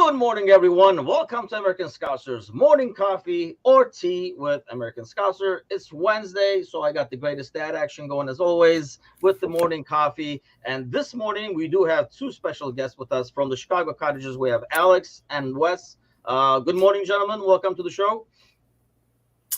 Good morning, everyone. Welcome to American Scousers Morning Coffee or Tea with American Scouser. It's Wednesday, so I got the greatest dad action going as always with the morning coffee. And this morning, we do have two special guests with us from the Chicago Cottagers. We have Alex and Wes. Good morning, gentlemen. Welcome to the show.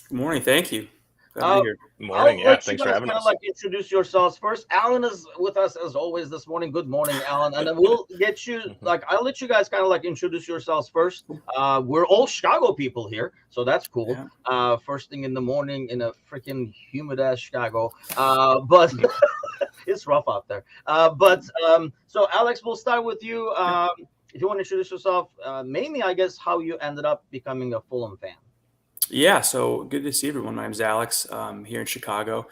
Good morning. Thank you. Glad to be here. Good morning. I'll let Thanks you for guys having kind of us. like introduce yourselves first. Alan is with us as always this morning. Good morning, Alan. And then we'll get you I'll let you guys kind of like introduce yourselves first. We're all Chicago people here, so that's cool. Yeah. First thing in the morning in a freaking humid ass Chicago. But it's rough out there. So Alex, we'll start with you. If you want to introduce yourself, mainly I guess how you ended up becoming a Fulham fan. Yeah, so good to see everyone. My name's Alex, here in Chicago.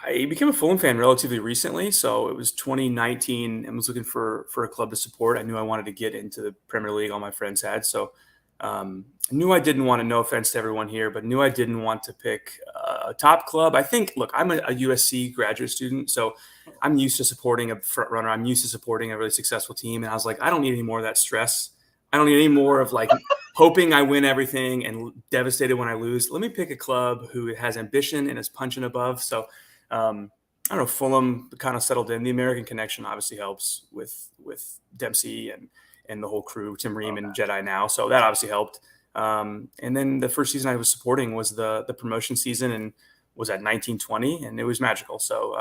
I became a Fulham fan relatively recently, so it was 2019 and was looking for a club to support. I knew I wanted to get into the Premier League, all my friends had, so I knew I didn't want to, no offense to everyone here, but knew I didn't want to pick a top club. I think, look, I'm a USC graduate student, so I'm used to supporting a front runner. I'm used to supporting a really successful team, and I was like, I don't need any more of that stress. I don't need any more of like hoping I win everything and devastated when I lose. Let me pick a club who has ambition and is punching above. So I don't know, Fulham kind of settled in. The American connection obviously helps with Dempsey and the whole crew, Tim Ream and Jedi now. So that obviously helped. And then the first season I was supporting was the promotion season and was at 1920, and it was magical. So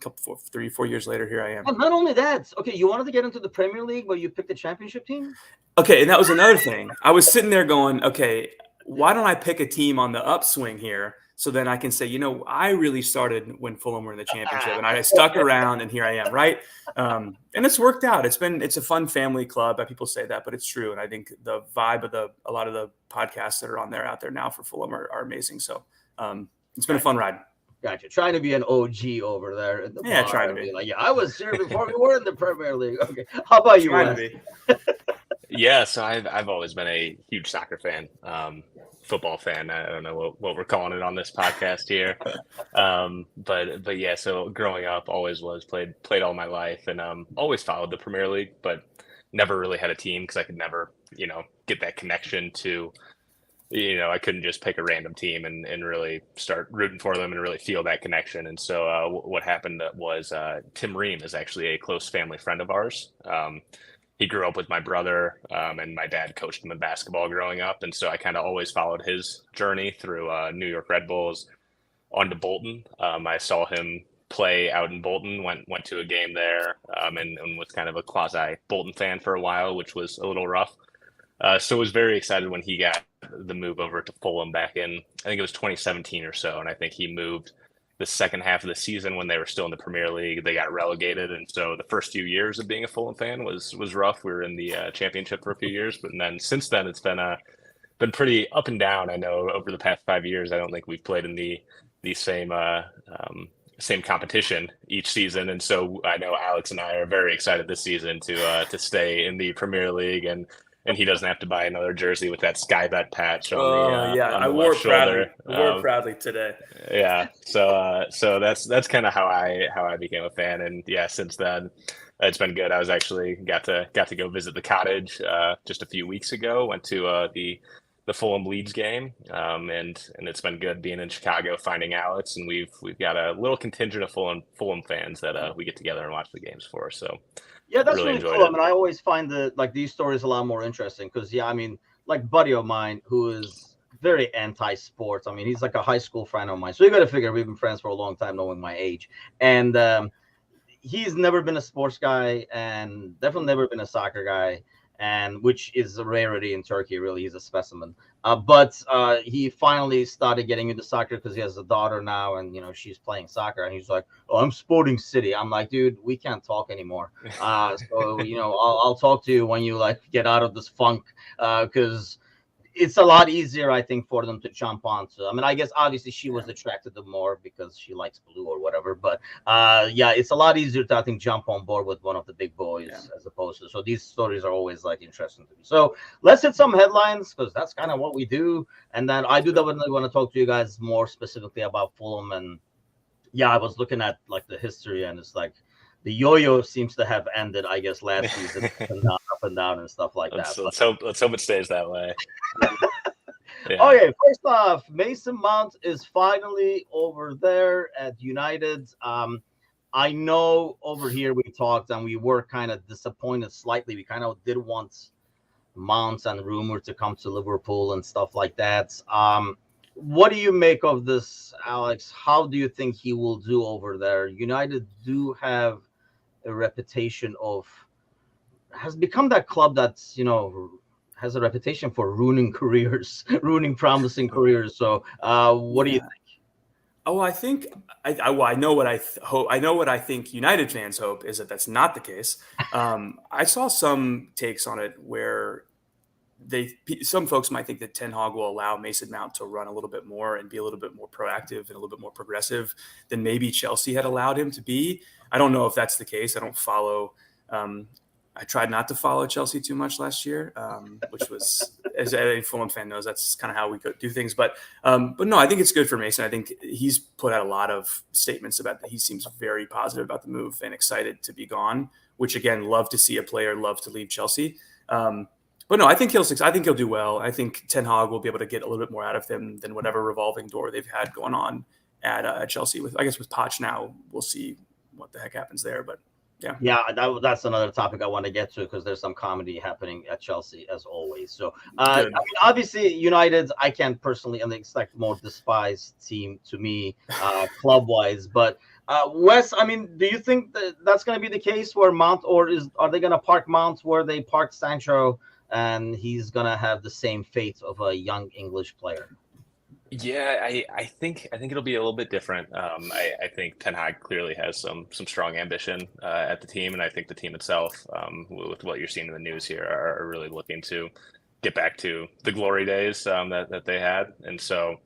3-4 years later, here I am. And not only that, okay, you wanted to get into the Premier League, but you picked the championship team? Okay, and that was another thing. I was sitting there going, okay, why don't I pick a team on the upswing here so then I can say, I really started when Fulham were in the championship, and I stuck around, and here I am, right? And it's worked out. It's a fun family club. People say that, but it's true. And I think the vibe of a lot of the podcasts that are out there now for Fulham are amazing. So it's been a fun ride. Gotcha. Trying to be an OG over there in the bar. Trying to be. Like, I was here before we were in the Premier League. Okay. How about you, Wes? Yeah, so I've always been a huge soccer fan, football fan. I don't know what we're calling it on this podcast here. But yeah, so growing up always played all my life and always followed the Premier League, but never really had a team because I could never, get that connection to I couldn't just pick a random team and really start rooting for them and really feel that connection. And so what happened was Tim Ream is actually a close family friend of ours. He grew up with my brother and my dad coached him in basketball growing up. And so I kind of always followed his journey through New York Red Bulls on to Bolton. I saw him play out in Bolton, went to a game there and was kind of a quasi Bolton fan for a while, which was a little rough. So I was very excited when he got the move over to Fulham back in, I think it was 2017 or so. And I think he moved the second half of the season when they were still in the Premier League. They got relegated. And so the first few years of being a Fulham fan was rough. We were in the championship for a few years. But then since then, it's been pretty up and down. I know over the past 5 years, I don't think we've played in the same competition each season. And so I know Alex and I are very excited this season to stay in the Premier League and he doesn't have to buy another jersey with that Sky Bet patch on the I left wore shoulder. proudly today. Yeah, so that's kind of how I became a fan, and yeah, since then it's been good. I was actually got to go visit the cottage just a few weeks ago. Went to the Fulham Leeds game, and it's been good being in Chicago, finding Alex, and we've got a little contingent of Fulham fans that we get together and watch the games for. So. Yeah, that's really cool. It. I mean, I always find these stories a lot more interesting because, like buddy of mine who is very anti-sports. I mean, he's like a high school friend of mine. So you got to figure we've been friends for a long time, knowing my age. And he's never been a sports guy and definitely never been a soccer guy, and which is a rarity in Turkey. Really, he's a specimen. But he finally started getting into soccer because he has a daughter now, and she's playing soccer. And he's like, "Oh, I'm Sporting City." I'm like, "Dude, we can't talk anymore." So I'll talk to you when you get out of this funk, because it's a lot easier, I think, for them to jump onto. I mean, I guess obviously she was attracted to more because she likes blue or whatever. But it's a lot easier to, I think, jump on board with one of the big boys as opposed to. So these stories are always interesting to me. So let's hit some headlines because that's kind of what we do. And then I do definitely want to talk to you guys more specifically about Fulham. And I was looking at the history, and it's the yo-yo seems to have ended, I guess, last season up and down and stuff like that. Let's hope it stays that way. Yeah. Okay, first off, Mason Mount is finally over there at United. I know over here we talked and we were kind of disappointed slightly. We kind of did want Mount and rumor to come to Liverpool and stuff like that. What do you make of this, Alex? How do you think he will do over there? United do have a reputation has become that club that's, has a reputation for ruining careers, ruining promising careers. So what do you think? Oh, I think I know what I hope. I know what I think United fans hope is that that's not the case. I saw some takes on it where some folks might think that Ten Hag will allow Mason Mount to run a little bit more and be a little bit more proactive and a little bit more progressive than maybe Chelsea had allowed him to be. I don't know if that's the case. I don't follow. I tried not to follow Chelsea too much last year, which was, as a Fulham fan knows, that's kind of how we do things. But no, I think it's good for Mason. I think he's put out a lot of statements about that. He seems very positive about the move and excited to be gone, which again, love to see a player love to leave Chelsea. But no, I think he'll do well. I think Ten Hag will be able to get a little bit more out of him than whatever revolving door they've had going on at Chelsea. With Poch now, we'll see what the heck happens there. But yeah, that's another topic I want to get to because there's some comedy happening at Chelsea as always. So I mean, obviously United, I can't personally, and it's like the more despised team to me, club wise. But Wes, I mean, do you think that's going to be the case where Mount, or are they going to park Mount where they parked Sancho, and he's going to have the same fate of a young English player? Yeah, I think it'll be a little bit different. I think Ten Hag clearly has some strong ambition at the team, and I think the team itself, with what you're seeing in the news here, are really looking to get back to the glory days that they had. And so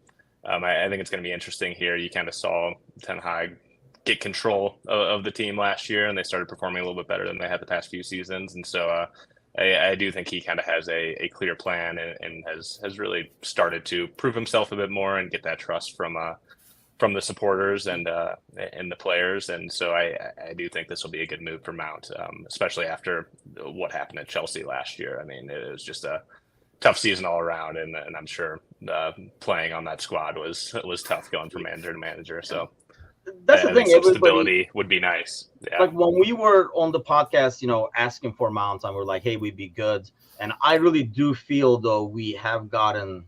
I think it's going to be interesting here. You kind of saw Ten Hag get control of the team last year, and they started performing a little bit better than they had the past few seasons. And so I do think he kind of has a clear plan and has really started to prove himself a bit more and get that trust from the supporters and the players. And so I do think this will be a good move for Mount, especially after what happened at Chelsea last year. I mean, it was just a tough season all around, and I'm sure playing on that squad was tough going from manager to manager. So that's the thing. Stability would be nice. Yeah. Like when we were on the podcast, asking for Mount, and we're like, "Hey, we'd be good." And I really do feel though we have gotten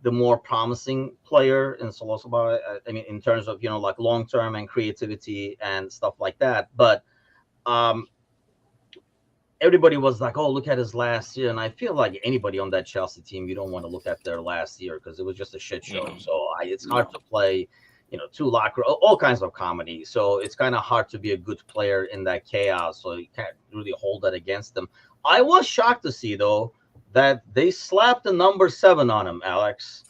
the more promising player in Solosobah. I mean, in terms of like long term and creativity and stuff like that. But everybody was like, "Oh, look at his last year," and I feel like anybody on that Chelsea team, you don't want to look at their last year because it was just a shit show. Mm-hmm. So it's hard to play. Two locker, all kinds of comedy. So it's kind of hard to be a good player in that chaos. So you can't really hold that against them. I was shocked to see, though, that they slapped the number 7 on him, Alex.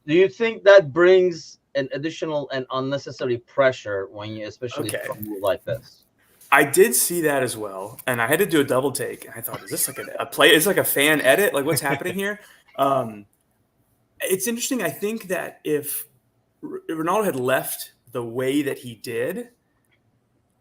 Do you think that brings an additional and unnecessary pressure when you, especially from a move like this? I did see that as well, and I had to do a double take. I thought, is this like a play? It's like a fan edit? Like, what's happening here? It's interesting. I think that if Ronaldo had left the way that he did,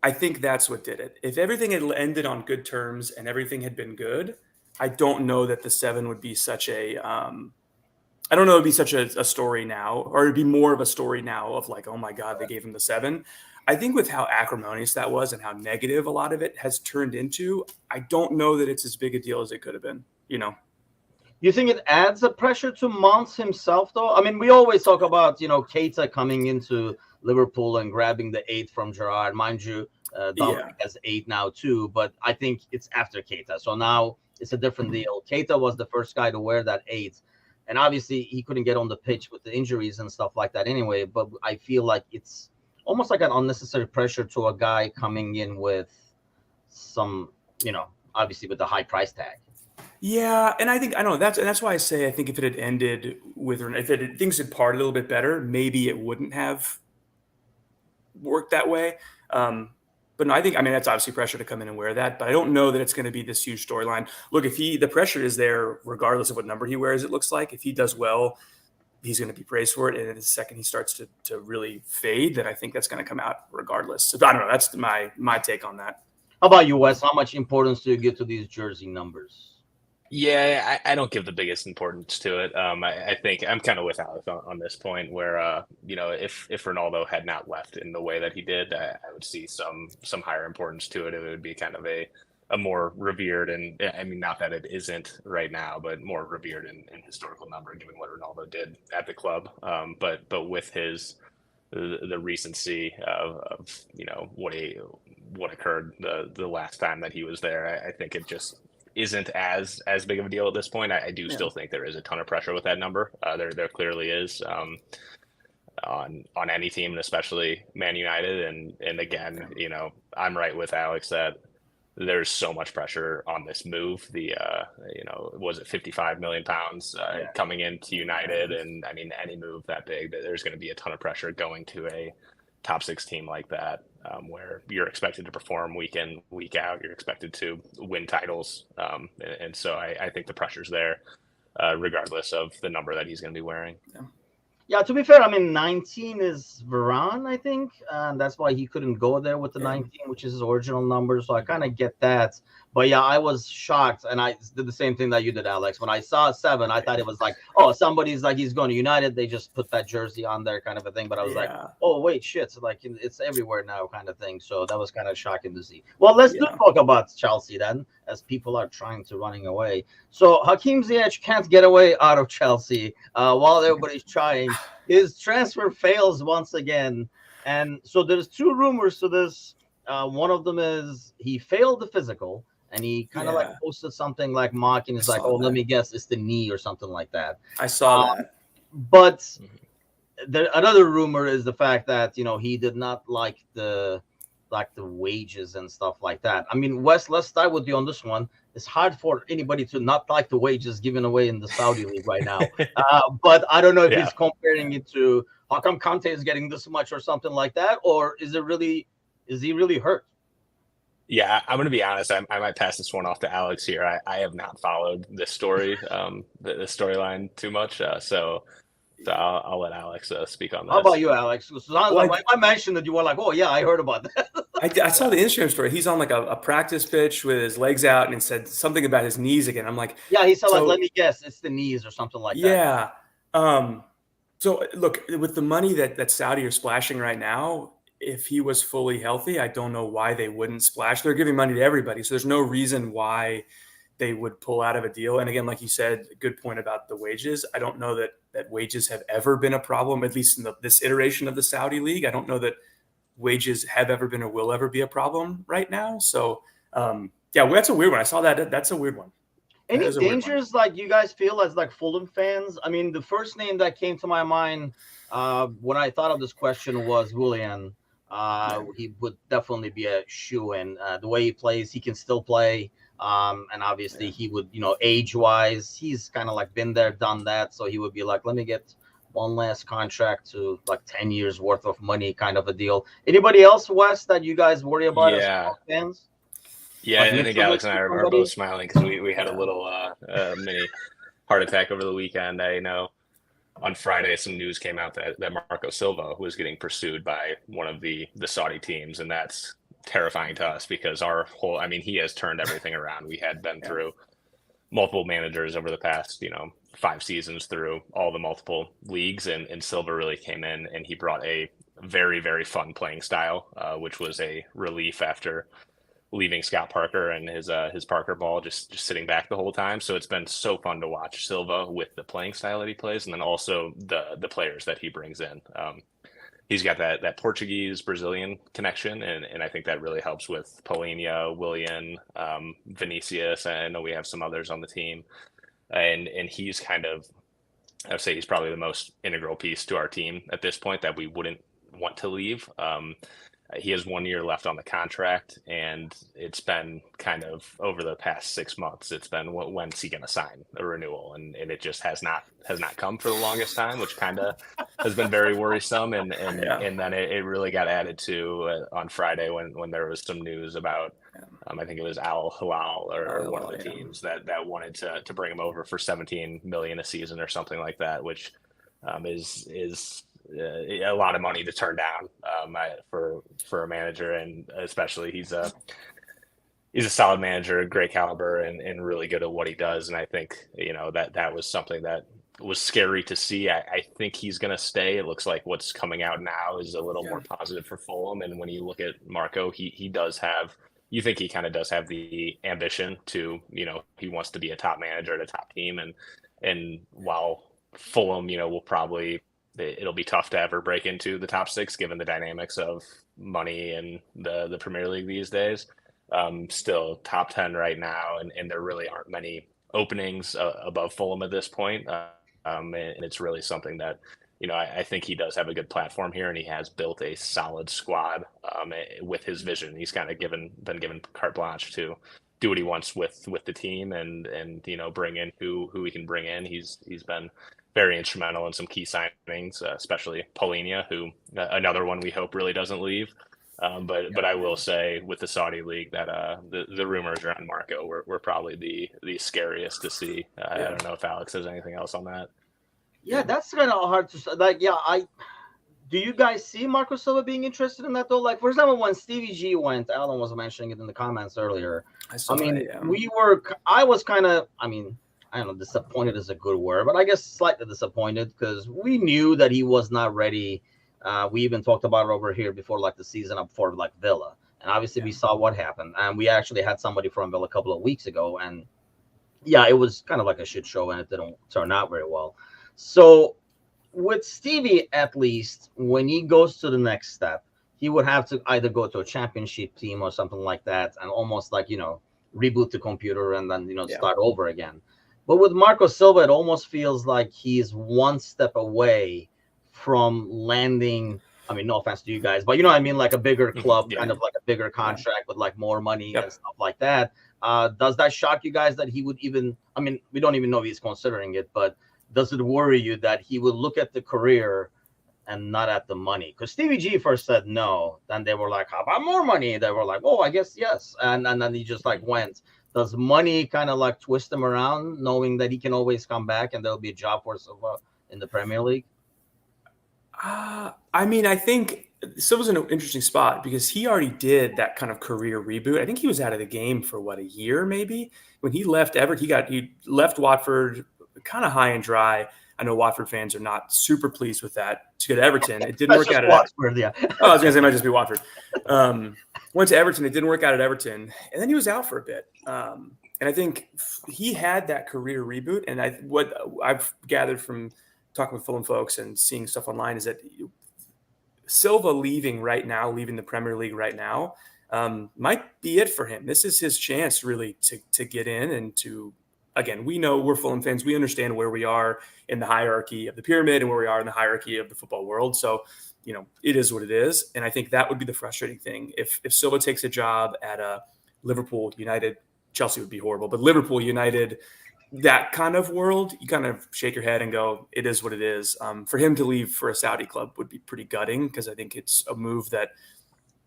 I think that's what did it. If everything had ended on good terms and everything had been good, I don't know that the 7 would be such a I don't know it'd be such a story now, or it'd be more of a story now of like, oh my God, they gave him the 7. I think with how acrimonious that was and how negative a lot of it has turned into, I don't know that it's as big a deal as it could have been, You think it adds a pressure to Mount himself, though? I mean, we always talk about, Keita coming into Liverpool and grabbing the 8 from Gerrard. Mind you, Dominic has 8 now, too. But I think it's after Keita. So now it's a different deal. Keita was the first guy to wear that 8. And obviously, he couldn't get on the pitch with the injuries and stuff like that anyway. But I feel like it's almost like an unnecessary pressure to a guy coming in with some, obviously with the high price tag. Yeah, and that's why I say I think if it had ended with, things had parted a little bit better, maybe it wouldn't have worked that way. But no, that's obviously pressure to come in and wear that, but I don't know that it's going to be this huge storyline. Look, the pressure is there regardless of what number he wears. It looks like if he does well, he's going to be praised for it, and the second he starts to really fade, then I think that's going to come out regardless. So I don't know. That's my take on that. How about you, Wes? How much importance do you give to these jersey numbers? Yeah, I don't give the biggest importance to it. I think I'm kind of with Alex on this point where, if Ronaldo had not left in the way that he did, I would see some higher importance to it. It would be kind of a more revered, and I mean, not that it isn't right now, but more revered in historical number, given what Ronaldo did at the club. But with the recency of what occurred the last time that he was there, I think it just isn't as big of a deal at this point. I do still think there is a ton of pressure with that number. There clearly is, on any team, and especially Man United. And again, I'm right with Alex that there's so much pressure on this move. Was it 55 million pounds coming into United? And I mean, any move that big, there's going to be a ton of pressure going to a top six team like that, where you're expected to perform week in, week out. You're expected to win titles. And so I think the pressure's there, regardless of the number that he's going to be wearing. Yeah, to be fair, I mean, 19 is Varane, I think. And that's why he couldn't go there with the 19, which is his original number. So I kind of get that. But yeah, I was shocked. And I did the same thing that you did, Alex. When I saw 7, I thought it was like, oh, somebody's like, he's going to United. They just put that jersey on there kind of a thing. But I was like, oh, wait, shit. So like, it's everywhere now kind of thing. So that was kind of shocking to see. Well, let's do talk about Chelsea then, as people are trying to running away. So Hakim Ziyech can't get away out of Chelsea while everybody's trying. His transfer fails once again. And so there's 2 rumors to this. One of them is he failed the physical, and he kind of like posted something like mocking. He's like, let me guess, it's the knee or something like that. I saw that. But another rumor is the fact that, he did not like the wages and stuff like that. I mean, Wes, let's start with you on this one. It's hard for anybody to not like the wages given away in the Saudi league right now. But I don't know if he's comparing it to how come Conte is getting this much or something like that, or is he really hurt? Yeah, I'm going to be honest. I might pass this one off to Alex here. I have not followed this story, the storyline too much. So I'll let Alex speak on this. How about you, Alex? I mentioned that you were like, oh, yeah, I heard about that. I saw the Instagram story. He's on like a practice pitch with his legs out, and it said something about his knees again. I'm like, yeah, he said, let me guess, it's the knees or something like that. Yeah. So look, with the money that Saudi are splashing right now, if he was fully healthy, I don't know why they wouldn't splash. They're giving money to everybody, so there's no reason why they would pull out of a deal. And again, like you said, good point about the wages. I don't know that wages have ever been a problem, at least in this iteration of the Saudi league. I don't know that wages have ever been or will ever be a problem right now. So, that's a weird one. I saw that. That's a weird one. Any dangers like you guys feel as like Fulham fans? I mean, the first name that came to my mind when I thought of this question was Willian. He would definitely be a shoe-in. The way he plays, he can still play. And obviously he would, age-wise, he's kind of like been there, done that. So he would be like, let me get one last contract to like 10 years worth of money kind of a deal. Anybody else, Wes, that you guys worry about as fans? Yeah, I think Alex and I are both smiling because we had a little mini heart attack over the weekend. I know on Friday some news came out that Marco Silva was getting pursued by one of the Saudi teams, and that's terrifying to us because he has turned everything around. We had been through multiple managers over the past 5 seasons through all the multiple leagues, and Silva really came in and he brought a very, very fun playing style, which was a relief after leaving Scott Parker and his Parker ball just sitting back the whole time. So it's been so fun to watch Silva with the playing style that he plays, and then also the players that he brings in. He's got that Portuguese Brazilian connection, and I think that really helps with Paulinho, Willian, Vinicius. And I know we have some others on the team, and he's I would say he's probably the most integral piece to our team at this point that we wouldn't want to leave. He has 1 year left on the contract, and it's been kind of over the past 6 months. It's been when's he going to sign a renewal, and it just has not come for the longest time, which kind of has been very worrisome. And then it really got added to on Friday when there was some news about I think it was Al Hilal or one of the teams that wanted to bring him over for $17 million a season or something like that, which is a lot of money to turn down for a manager, and especially he's he's a solid manager, great caliber, and really good at what he does. And I think, that was something that was scary to see. I think he's going to stay. It looks like what's coming out now is a little Yeah. more positive for Fulham. And when you look at Marco, he does have, you think he kind of does have the ambition to, he wants to be a top manager at a top team. And while Fulham, will probably, it'll be tough to ever break into the top six given the dynamics of money and the Premier League these days. Still top 10 right now, and there really aren't many openings above Fulham at this point. And it's really something that, I think he does have a good platform here, and he has built a solid squad with his vision. He's kind of been given carte blanche to do what he wants with the team, and bring in who he can bring in. He's been very instrumental in some key signings, especially Paulinho, who another one we hope really doesn't leave. But I will say with the Saudi league that the rumors around Marco were probably the scariest to see. I don't know if Alex has anything else on that. Yeah, that's kind of hard to like. Yeah, do you guys see Marco Silva being interested in that though? Like, for example, when Stevie G went, Alan was mentioning it in the comments earlier. I was kind of, I don't know, disappointed is a good word, but I guess slightly disappointed because we knew that he was not ready. We even talked about it over here before, like the season up for like Villa, and obviously we saw what happened. And we actually had somebody from Villa a couple of weeks ago, and yeah, it was kind of like a shit show, and it didn't turn out very well. So with Stevie, at least when he goes to the next step, he would have to either go to a championship team or something like that, and almost like reboot the computer and then start over again. But with Marco Silva, it almost feels like he's one step away from landing. I mean, no offense to you guys, but like a bigger club, kind of like a bigger contract with like more money and stuff like that. Does that shock you guys that he would even? I mean, we don't even know if he's considering it, but does it worry you that he would look at the career and not at the money? Because Stevie G first said no, then they were like, "How about more money?" They were like, "Oh, I guess yes," and then he just like went. Does money kind of like twist him around, knowing that he can always come back and there'll be a job for Silva in the Premier League? I think Silva's in an interesting spot because he already did that kind of career reboot. I think he was out of the game for a year maybe when he left Everton. He left Watford kind of high and dry. I know Watford fans are not super pleased with that. To go to Everton, it didn't work out at Watford. Yeah. Oh, I was going to say it might just be Watford. Went to Everton, it didn't work out at Everton, and then he was out for a bit. And I think he had that career reboot. And what I've gathered from talking with Fulham folks and seeing stuff online is that Silva leaving the Premier League right now, might be it for him. This is his chance really to get in and to. Again, we know we're Fulham fans. We understand where we are in the hierarchy of the pyramid and where we are in the hierarchy of the football world. So, it is what it is. And I think that would be the frustrating thing. If Silva takes a job at a Liverpool, United, Chelsea would be horrible, but Liverpool, United, that kind of world, you kind of shake your head and go, it is what it is. For him to leave for a Saudi club would be pretty gutting because I think it's a move that,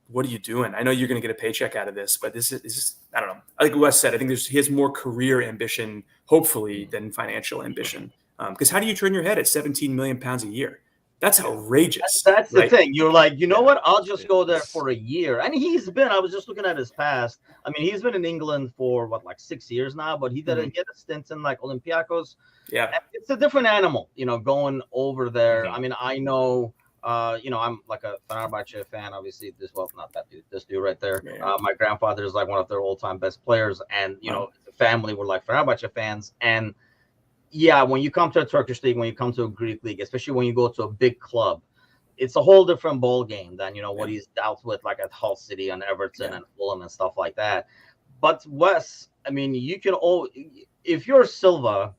what are you doing? I know you're going to get a paycheck out of this, but this is I don't know. Like Wes said, I think he has more career ambition, hopefully, than financial ambition. Because how do you turn your head at 17 million pounds a year? That's outrageous. That's right? The thing. You're like, what? I'll just go there for a year. And I was just looking at his past. I mean, he's been in England for 6 years now, but he didn't get a stint in like Olympiacos. Yeah. And it's a different animal, going over there. I mean, I know. I'm like a Fenerbahce fan. Obviously, this dude right there. Yeah. My grandfather is like one of their all-time best players, and the family were like Fenerbahce fans. And yeah, when you come to a Turkish league, when you come to a Greek league, especially when you go to a big club, it's a whole different ball game than what he's dealt with like at Hull City and Everton and Fulham and stuff like that. But Wes, I mean, if you're Silva,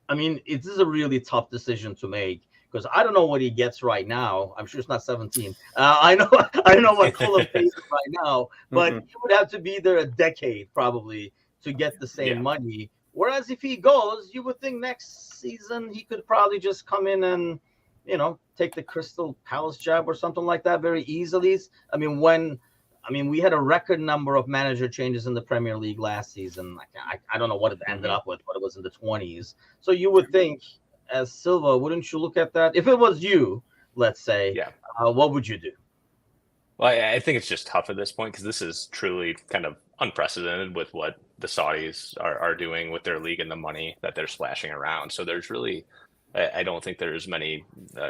I mean, it is a really tough decision to make. Because I don't know what he gets right now. I'm sure it's not 17. I don't know what Fulham pays right now, but he would have to be there a decade probably to get the same money. Whereas if he goes, you would think next season he could probably just come in and, take the Crystal Palace job or something like that very easily. I mean, we had a record number of manager changes in the Premier League last season. I don't know what it ended up with, but it was in the 20s. So you would think, as Silva, wouldn't you look at that? If it was you, let's say, what would you do? Well, I think it's just tough at this point because this is truly kind of unprecedented with what the Saudis are doing with their league and the money that they're splashing around. So there's really, I don't think there's many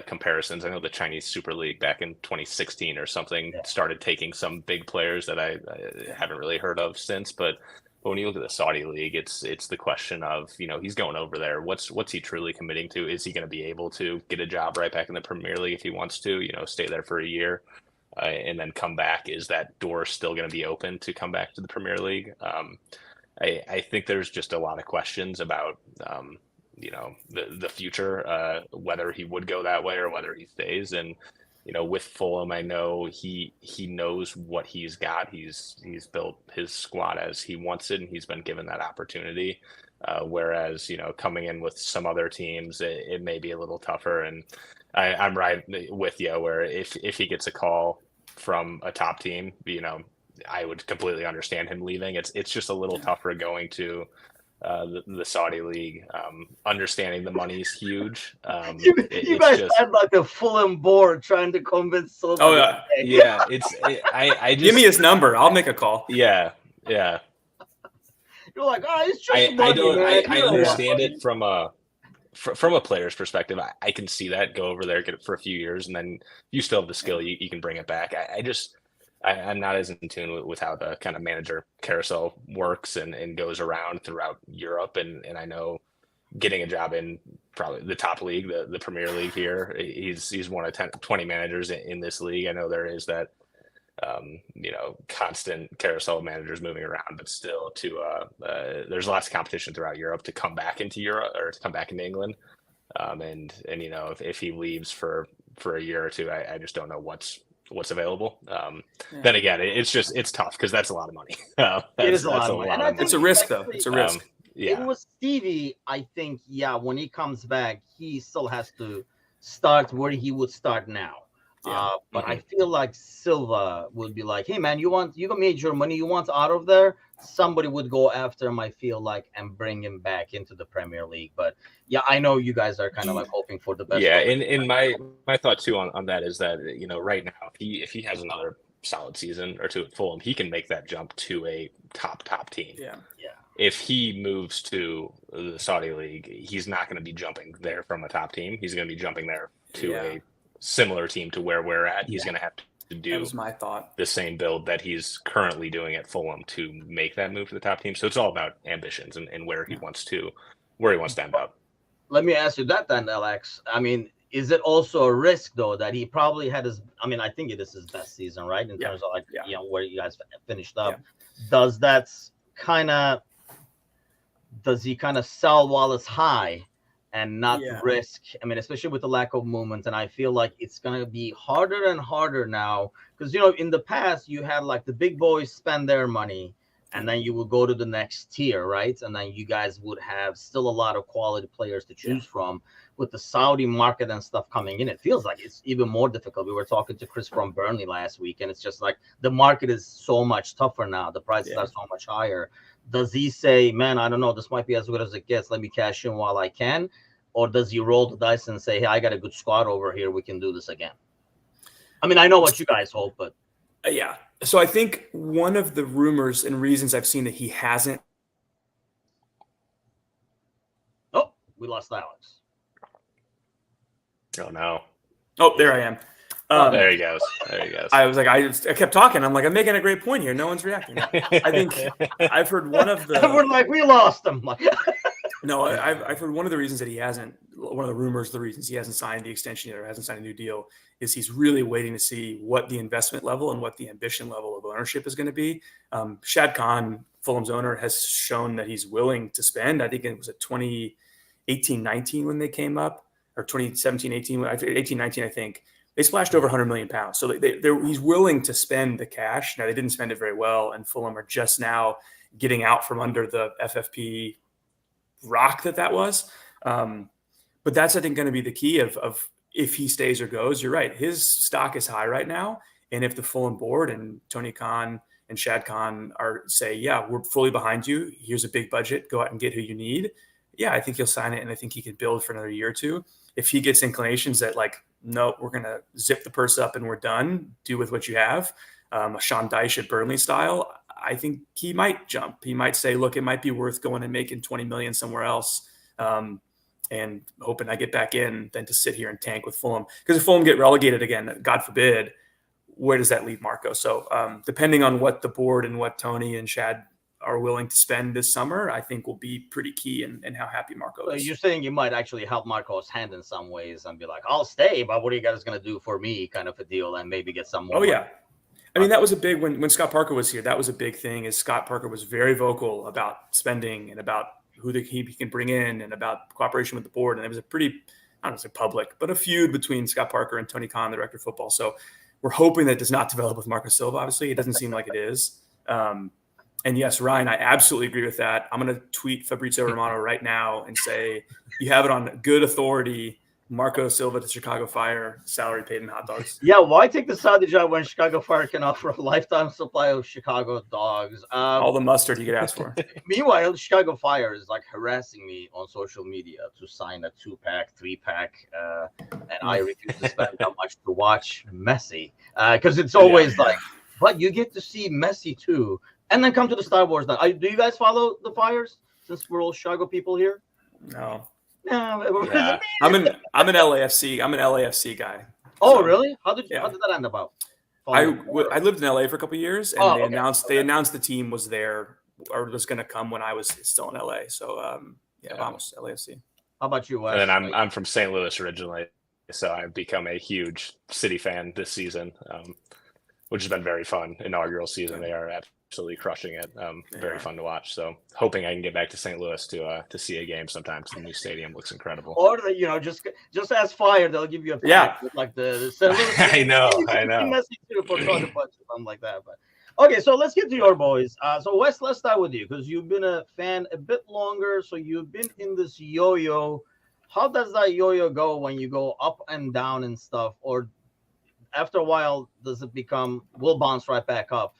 comparisons. I know the Chinese Super League back in 2016 or something started taking some big players that I haven't really heard of since. But when you look at the Saudi league, it's the question of, he's going over there. What's he truly committing to? Is he going to be able to get a job right back in the Premier League if he wants to, stay there for a year? And then come back? Is that door still going to be open to come back to the Premier League? I think there's just a lot of questions about, the future, whether he would go that way or whether he stays. And, with Fulham, I know he knows what he's got. He's built his squad as he wants it, and he's been given that opportunity. Whereas, coming in with some other teams, it may be a little tougher. And I'm right with you, where if he gets a call from a top team, I would completely understand him leaving. It's just a little tougher going to the Saudi league. Understanding the money's huge. You guys had like a Fulham board trying to convince Silva. Oh yeah, yeah. I just give me his number. I'll make a call. Yeah. You're like, it's just money, I understand it from a player's perspective. I can see that, go over there, get it for a few years, and then you still have the skill. You can bring it back. I'm not as in tune with how the kind of manager carousel works and goes around throughout Europe. And I know getting a job in probably the top league, the Premier League here, he's one of 20 managers in this league. I know there is that, constant carousel of managers moving around, but still there's lots of competition throughout Europe to come back into Europe or to come back into England. And if he leaves for a year or two, I just don't know what's available. Then again, it's tough because that's a lot of money. It is a lot of money. It's a risk though. It's a risk. It was Stevie, I think, when he comes back, he still has to start where he would start now. But I feel like Silva would be like, hey man, you got major money, you want out of there? Somebody would go after him, I feel like, and bring him back into the Premier League. But I know you guys are kind of like hoping for the best. Yeah, and my thought too on that is that, right now, if he has another solid season or two at Fulham, he can make that jump to a top team. Yeah. If he moves to the Saudi league, he's not going to be jumping there from a top team. He's going to be jumping there to a similar team to where we're at. He's going to have to do, that was my thought, the same build that he's currently doing at Fulham to make that move to the top team. So it's all about ambitions and where he wants to end up. Let me ask you that then, Alex. I mean, is it also a risk though that he probably had I think it is his best season, right? In terms of where you guys finished up. Yeah. Does he kind of sell while it's high and not risk? I mean, especially with the lack of movement. And I feel like it's going to be harder and harder now because, in the past you had like the big boys spend their money and then you will go to the next tier, right? And then you guys would have still a lot of quality players to choose from. With the Saudi market and stuff coming in, it feels like it's even more difficult. We were talking to Chris from Burnley last week, and it's just like the market is so much tougher now. The prices are so much higher. Does he say, man, I don't know, this might be as good as it gets. Let me cash in while I can. Or does he roll the dice and say, hey, I got a good squad over here. We can do this again. I mean, I know what you guys hope, but. Yeah. So I think one of the rumors and reasons I've seen that he hasn't. Oh, we lost Alex. Oh, no. Oh, there I am. There he goes. I was like, I kept talking. I'm like, I'm making a great point here. No one's reacting. I think I've heard one of the. We're like, we lost him. No, I've heard one of the reasons that he hasn't. One of the rumors, the reasons he hasn't signed the extension yet or hasn't signed a new deal is he's really waiting to see what the investment level and what the ambition level of ownership is going to be. Shad Khan, Fulham's owner, has shown that he's willing to spend. I think it was a 2018-19 when they came up. Or 2017-18, 18-19, I think. They splashed over 100 million pounds. So he's willing to spend the cash. Now, they didn't spend it very well, and Fulham are just now getting out from under the FFP rock that was. But that's, I think, going to be the key of if he stays or goes. You're right. His stock is high right now. And if the Fulham board and Tony Khan and Shad Khan say, we're fully behind you. Here's a big budget. Go out and get who you need. Yeah, I think he'll sign it, and I think he could build for another year or two. If he gets inclinations that no, we're going to zip the purse up and we're done, do with what you have, a Sean Dyche at Burnley style, I think he might jump. He might say, look, it might be worth going and making 20 million somewhere else. And hoping I get back in than to sit here and tank with Fulham. Because if Fulham get relegated again, God forbid, where does that leave Marco? So depending on what the board and what Tony and Shad are willing to spend this summer, I think will be pretty key in how happy Marco is. So you're saying you might actually help Marco's hand in some ways and be like, I'll stay, but what are you guys going to do for me, kind of a deal, and maybe get some more money? Yeah. I mean, that was a big, when Scott Parker was here, that was a big thing, is Scott Parker was very vocal about spending and about who he can bring in and about cooperation with the board. And it was a pretty, I don't want to say public, but a feud between Scott Parker and Tony Khan, the director of football. So we're hoping that does not develop with Marco Silva. Obviously, it doesn't seem like it is. And yes, Ryan, I absolutely agree with that. I'm going to tweet Fabrizio Romano right now and say, you have it on good authority, Marco Silva to Chicago Fire, salary paid in hot dogs. Yeah, why take the Saudi job when Chicago Fire can offer a lifetime supply of Chicago dogs? All the mustard you could ask for. Meanwhile, Chicago Fire is like harassing me on social media to sign a 2-pack, 3-pack, and I refuse to spend that much to watch Messi because it's always like, but you get to see Messi too, and then come to the Star Wars. Do you guys follow the Fires? Since we're all Chicago people here. No. Yeah. I'm an LAFC. I'm an LAFC guy. Oh, really? How did that end about? I lived in LA for a couple of years, and they announced the team was there or was going to come when I was still in LA. So vamos LAFC. How about you, Wes? And then I'm from St. Louis originally, so I've become a huge City fan this season, which has been very fun. Inaugural season, they are absolutely crushing it. Very fun to watch. So hoping I can get back to St. Louis to see a game sometime. The new stadium looks incredible. Or just ask Fire, they'll give you a pack with like the St. Louis. I know. For something like that. But okay, so let's get to your boys. So Wes, let's start with you because you've been a fan a bit longer. So you've been in this yo-yo. How does that yo-yo go when you go up and down and stuff? Or after a while, does it become we'll bounce right back up?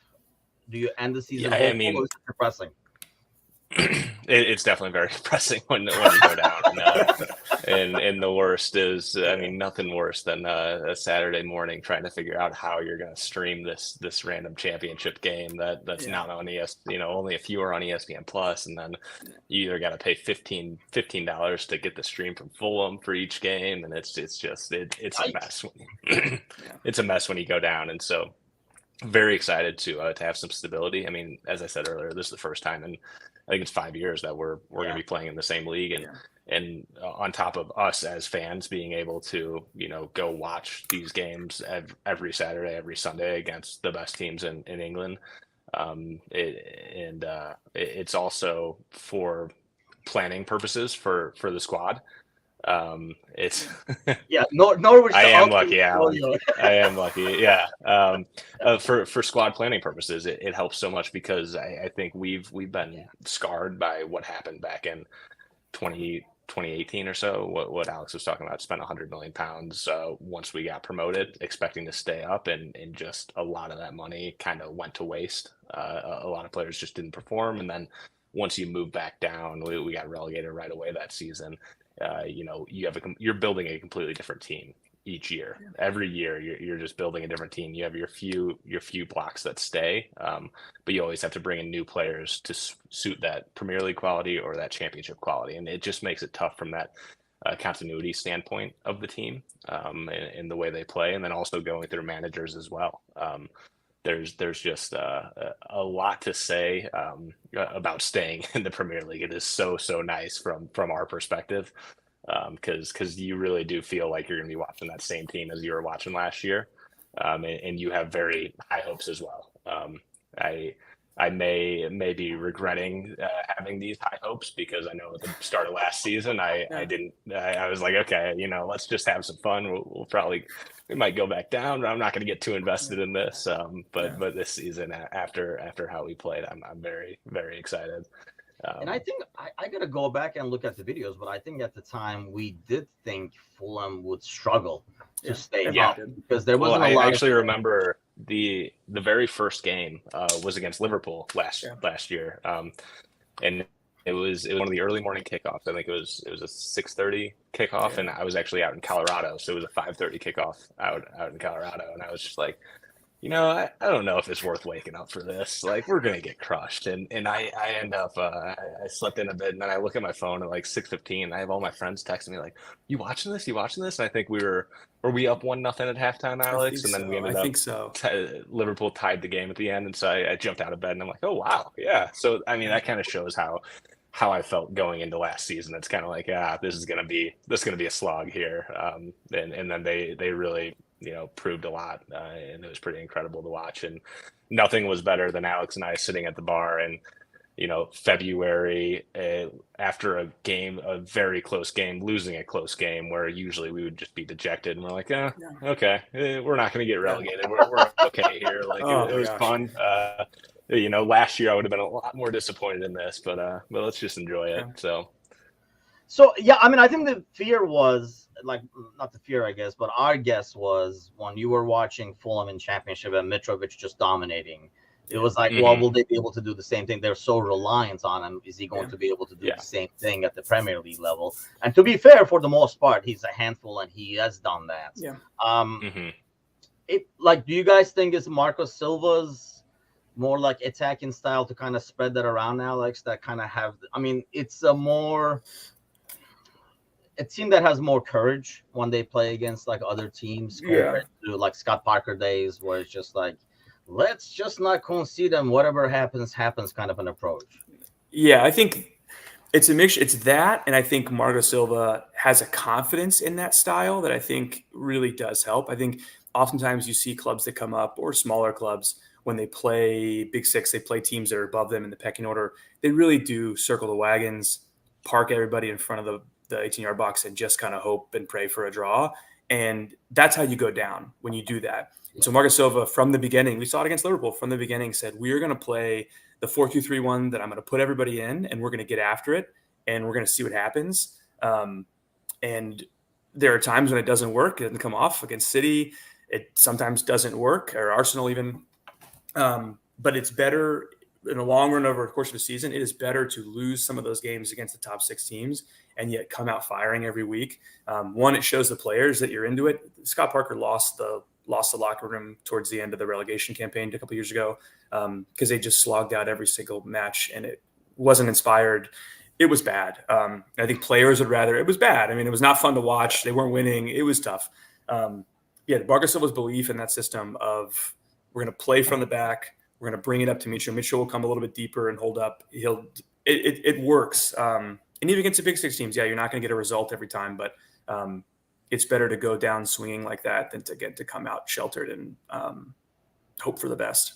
Do you end the season? Yeah, I mean, it's depressing. It's definitely very depressing when you go down. And the worst is, I mean, nothing worse than a Saturday morning trying to figure out how you're going to stream this random championship game that's not on ESPN. Only a few are on ESPN Plus, and then you either got to pay $15 to get the stream from Fulham for each game, and it's a mess. It's a mess when you go down, and so. Very excited to have some stability. I mean, as I said earlier, this is the first time in I think it's 5 years that we're going to be playing in the same league, and on top of us as fans being able to go watch these games every Saturday, every Sunday against the best teams in England. It's also for planning purposes for the squad. It's Norwich. I am lucky, Alan. I am lucky. Yeah. For squad planning purposes, it helps so much because I think we've been scarred by what happened back in 2018 or so. What Alex was talking about, spent £100 million once we got promoted, expecting to stay up, and just a lot of that money kind of went to waste. A lot of players just didn't perform, and then once you move back down, we got relegated right away that season. You're building a completely different team each year. Every year you're just building a different team. You have your few blocks that stay, but you always have to bring in new players to suit that Premier League quality or that championship quality, and it just makes it tough from that continuity standpoint of the team and the way they play, and then also going through managers as well. There's just a lot to say about staying in the Premier League. It is so nice from our perspective, because you really do feel like you're going to be watching that same team as you were watching last year, and you have very high hopes as well. I may be regretting having these high hopes because I know at the start of last season I was like, okay, let's just have some fun. We might go back down, but I'm not going to get too invested in this. But this season, after how we played, I'm very, very excited. And I think I got to go back and look at the videos, but I think at the time we did think Fulham would struggle to stay up because there wasn't a lot. I actually remember the very first game was against Liverpool last year, and it was one of the early morning kickoffs. I think it was a 6:30 kickoff, and I was actually out in Colorado, so it was a 5:30 kickoff out in Colorado, and I was just like, I don't know if it's worth waking up for this. Like, we're gonna get crushed, and I end up I slept in a bit, and then I look at my phone at like 6:15. I have all my friends texting me like, "You watching this? You watching this?" And I think were we up 1-0 at halftime, I Alex, think and then so. we ended I up think so. Liverpool tied the game at the end, and so I jumped out of bed and I'm like, "Oh wow, yeah." So I mean, that kind of shows how I felt going into last season. It's kind of like, this is gonna be a slog here, and then they really proved a lot, and it was pretty incredible to watch. And nothing was better than Alex and I sitting at the bar in February, after a very close game, losing a close game, where usually we would just be dejected and we're like, okay, we're not going to get relegated. We're okay here. Like, Oh it my was gosh. fun. Last year I would have been a lot more disappointed in this, but let's just enjoy it. Yeah. So yeah, I mean, I think the fear was like, not the fear, I guess, but our guess was when you were watching Fulham in Championship and Mitrovic just dominating. It was like, well, will they be able to do the same thing? They're so reliant on him. Is he going to be able to do the same thing at the Premier League level? And to be fair, for the most part, he's a handful and he has done that. Yeah. Do you guys think it's Marco Silva's more like attacking style to kind of spread that around, Alex? That kind of it's a team that has more courage when they play against like other teams compared to like Scott Parker days, where it's just like, let's just not concede them. Whatever happens kind of an approach. Yeah, I think it's a mix. It's that, and I think Marco Silva has a confidence in that style that I think really does help. I think oftentimes you see clubs that come up, or smaller clubs, when they play Big Six, they play teams that are above them in the pecking order. They really do circle the wagons, park everybody in front of the 18-yard box, and just kind of hope and pray for a draw. And that's how you go down when you do that. So Marco Silva, from the beginning, we saw it against Liverpool, from the beginning said, we're going to play the 4-2-3-1 that I'm going to put everybody in, and we're going to get after it, and we're going to see what happens. And there are times when it doesn't work. It doesn't come off against City. It sometimes doesn't work, or Arsenal even. But it's better in the long run over the course of a season. It is better to lose some of those games against the top 6 teams and yet come out firing every week. One, it shows the players that you're into it. Scott Parker lost the locker room towards the end of the relegation campaign a couple of years ago, because they just slogged out every single match and it wasn't inspired. It was bad. I think players would rather it was bad. I mean, it was not fun to watch. They weren't winning. It was tough. Marco Silva's belief in that system of we're going to play from the back. We're going to bring it up to Mitchell. Mitchell will come a little bit deeper and hold up. It works. And even against the Big Six teams, you're not going to get a result every time, but it's better to go down swinging like that than to come out sheltered and hope for the best.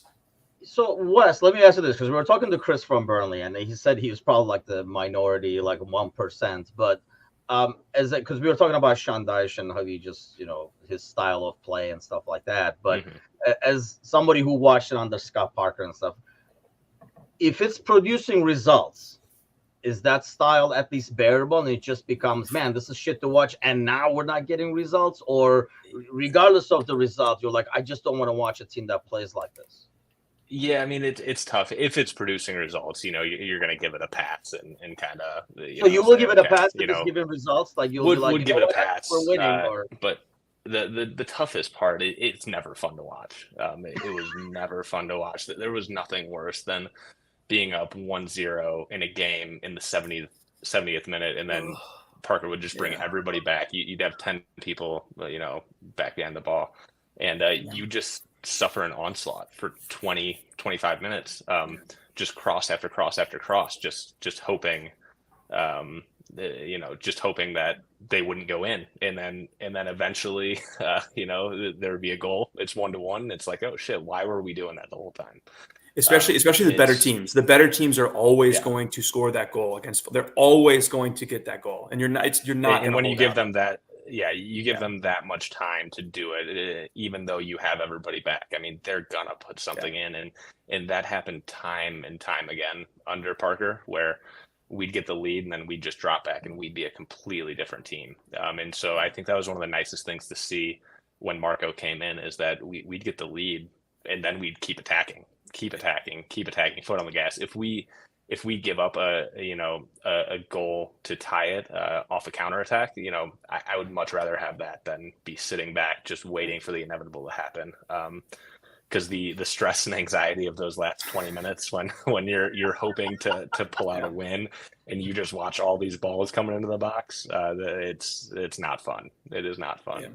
So Wes, let me ask you this, because we were talking to Chris from Burnley, and he said he was probably like the minority, like 1%. But because we were talking about Sean Dyche and how he just, his style of play and stuff like that. But as somebody who watched it under Scott Parker and stuff, if it's producing results, is that style at least bearable, and it just becomes, man, this is shit to watch, and now we're not getting results? Or regardless of the result, you're like, I just don't want to watch a team that plays like this? Yeah, I mean, it's tough. If it's producing results, you're going to give it a pass and kind of. So you will give it a pass if it's giving results? Like you'll be like, would give it a pass. We're winning. But the toughest part, it's never fun to watch. It was never fun to watch. There was nothing worse than being up 1-0 in a game in the 70th minute, and then Parker would just bring everybody back. You'd have 10 people, back behind the ball, and you just suffer an onslaught for 20-25 minutes, just cross after cross after cross, just hoping, just hoping that they wouldn't go in, and then eventually, there would be a goal. It's 1-1. It's like, oh shit, why were we doing that the whole time? Especially the better teams. The better teams are always going to score that goal against. They're always going to get that goal, and you're not. And when you give them that, you give them that much time to do it, even though you have everybody back. I mean, they're gonna put something in, and that happened time and time again under Parker, where we'd get the lead and then we'd just drop back and we'd be a completely different team. And so I think that was one of the nicest things to see when Marco came in, is that we'd get the lead and then we'd keep attacking, foot on the gas. If we give up a goal to tie it off a counterattack, I would much rather have that than be sitting back just waiting for the inevitable to happen. because the stress and anxiety of those last 20 minutes when you're hoping to pull out a win and you just watch all these balls coming into the box, it's not fun. It is not fun. Yeah.